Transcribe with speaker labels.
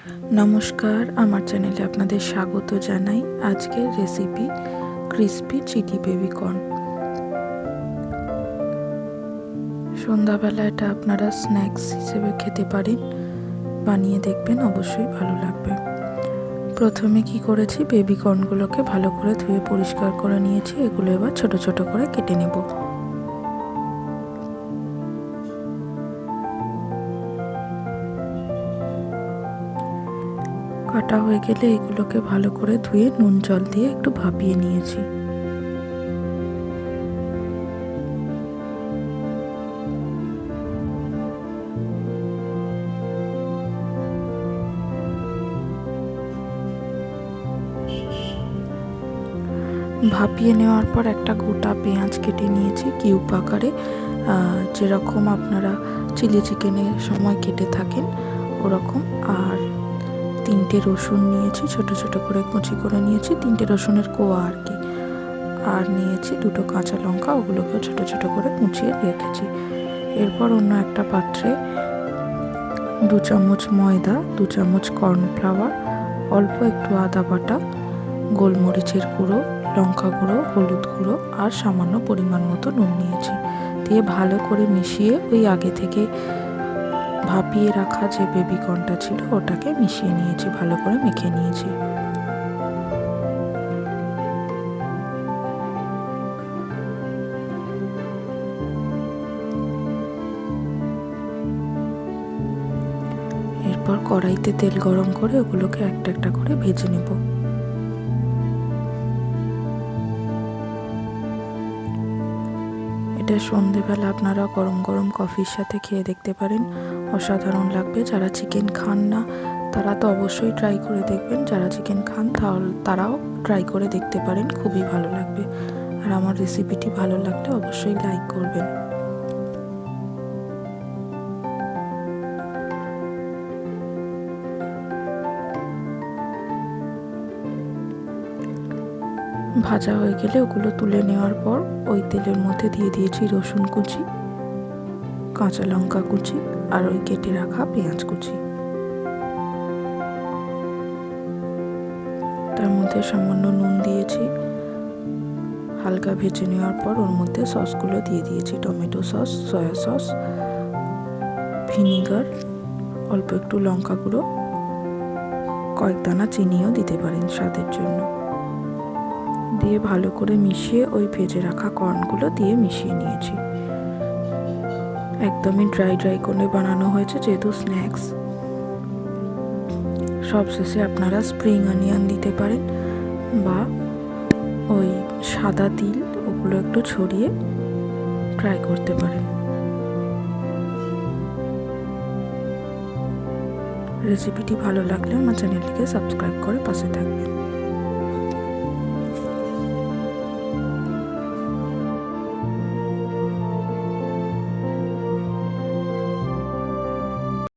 Speaker 1: নমস্কার, আমার চ্যানেলে আপনাদের স্বাগত জানাই। আজকের recipe crispy chilli baby corn. সন্ধ্যাবেলা এটা আপনারা স্ন্যাক্স হিসেবে খেতে পারেন, বানিয়ে দেখবেন, অবশ্যই ভালো লাগবে। প্রথমে কি করেছি, বেবি কর্নগুলোকে ভালো করে ধুয়ে পরিষ্কার করে নিয়েছি। এগুলো এবার ছোট ছোট করে কেটে নেব। কাটা হয়ে গেলে এগুলোকে ভালো করে ধুয়ে নুন জল দিয়ে একটু ভাপিয়ে নিয়েছি। ভাপিয়ে নেওয়ার পর একটা গোটা পেঁয়াজ কেটে নিয়েছি কিউব আকারে, যেরকম আপনারা চিলি চিকেনের সময় কেটে থাকেন ওরকম। আর 3টে রসুন নিয়েছি, ছোট ছোট করে কুচি করে নিয়েছি, 3টে রসুনের কোয়া আর কি। আর নিয়েছি 2টো কাঁচা লঙ্কা, ওগুলোকেও ছোট ছোট করে কুচিয়ে রেখেছি। এরপর অন্য একটা পাত্রে 2 চামচ ময়দা, 2 চামচ কর্নফ্লাওয়ার, অল্প একটু আদা বাটা, গোলমরিচের গুঁড়ো, লঙ্কা গুঁড়ো, হলুদ গুঁড়ো আর সামান্য পরিমাণ মতো নুন নিয়েছি। দিয়ে ভালো করে মিশিয়ে ওই আগে থেকে ভাপিয়ে রাখা যে বেবি কর্নটা ছিল ওটাকে মিশিয়ে নিয়েছি, ভালো করে মেখে নিয়েছি। এরপর কড়াইতে তেল গরম করে ওগুলোকে একটা একটা করে ভেজে নেব। এটা সন্ধেবেলা আপনারা গরম গরম কফির সাথে খেয়ে দেখতে পারেন, অসাধারণ লাগবে। যারা চিকেন খান না তারা তো অবশ্যই ট্রাই করে দেখবেন, যারা চিকেন খান তারাও ট্রাই করে দেখতে পারেন, খুবই ভালো লাগবে। আর আমার রেসিপিটি ভালো লাগলে অবশ্যই লাইক করবেন। ভাজা হয়ে গেলে ওগুলো তুলে নেওয়ার পর ওই তেলের মধ্যে দিয়ে দিয়েছি রসুন কুচি, কাঁচা লঙ্কা কুচি আর ওই কেটে রাখা পেঁয়াজ কুচি। তার মধ্যে সামান্য নুন দিয়েছি। হালকা ভেজে নেওয়ার পর ওর মধ্যে সসগুলো দিয়ে দিয়েছি, tomato sauce, soya sauce, vinegar, অল্প একটু লঙ্কা গুঁড়ো, কয়েক দানা চিনিও দিতে পারেন স্বাদের জন্য। দিয়ে ভালো করে মিশিয়ে ওই ভেজে রাখা কর্নগুলো দিয়ে মিশিয়ে নিয়েছি। একদমই ড্রাই ড্রাই করে বানানো হয়েছে যেহেতু স্ন্যাক্স। সবশেষে আপনারা স্প্রিং অনিয়ন দিতে পারেন বা ওই সাদা তিল, ওগুলো একটু ছড়িয়ে ট্রাই করতে পারেন। রেসিপিটি ভালো লাগলে আমার চ্যানেলটিকে সাবস্ক্রাইব করে পাশে থাকবেন।